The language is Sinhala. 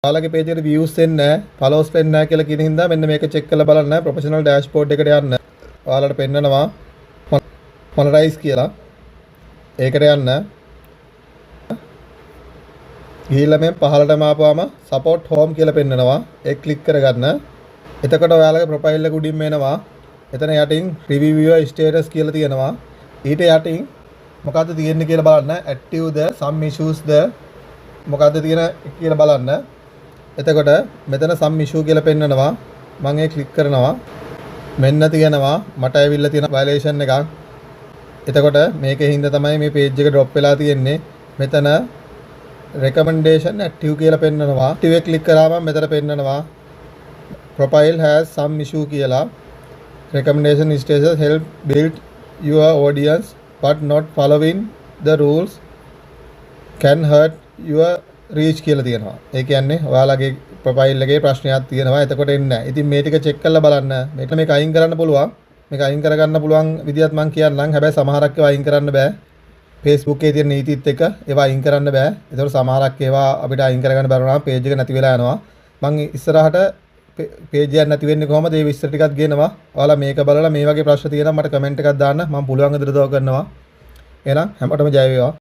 ඔයාලගේ page එකට views එන්නේ නැහැ, followers වෙන්නේ නැහැ කියලා කියන හින්දා මෙන්න මේක check කරලා බලන්න professional dashboard එකට යන්න. ඔයාලට පෙන්නනවා monetize කියලා. ඒකට යන්න. ගිහිල්ලා මේ පහළටම ආපුවාම support home කියලා පෙන්නනවා. ඒක click කරගන්න. එතකොට ඔයාලගේ profile එක උඩින්ම එනවා. එතන යටින් review your status කියලා තියෙනවා. ඊට යටින් මොකද්ද තියෙන්නේ කියලා බලන්න. active ද some issues ද මොකද්ද තියෙන කියලා බලන්න. එතකොට මෙතන some issue කියලා පෙන්නනවා. මම ඒක ක්ලික් කරනවා. මෙන්න තියෙනවා මට ඇවිල්ලා තියෙන violation එකක්. එතකොට මේකේ හින්දා තමයි මේ page එක drop වෙලා තියෙන්නේ. මෙතන recommendation active කියලා පෙන්නනවා. active එක ක්ලික් කරාම මෙතන පෙන්නනවා profile has some issue කියලා. recommendation status help build your audience but not following the rules can hurt your reach කියලා තියෙනවා. ඒ කියන්නේ ඔයාලගේ ප්‍රොෆයිල් එකේ ප්‍රශ්නයක් තියෙනවා. එතකොට එන්නේ නැහැ. ඉතින් මේ ටික චෙක් කරලා බලන්න. මේක අයින් කරන්න පුළුවන්. මේක අයින් කරගන්න පුළුවන් විදිහත් මම කියන්නම්. හැබැයි සමහරක් ඒවා අයින් කරන්න බෑ. Facebook එකේ තියෙන නීතිත් එක්ක ඒවා අයින් කරන්න බෑ. ඒතකොට සමහරක් ඒවා අපිට අයින් කරගන්න බැරුව නම් page එක නැති වෙලා යනවා. මම ඉස්සරහට page එක නැති වෙන්නේ කොහමද? ඒ විස්තර ටිකක් ගේනවා. ඔයාලා මේක බලලා මේ වගේ ප්‍රශ්න තියෙනවා මට comment එකක් දාන්න. මම පුළුවන් විදිහට උදව් කරනවා. එහෙනම් හැමෝටම ජය වේවා.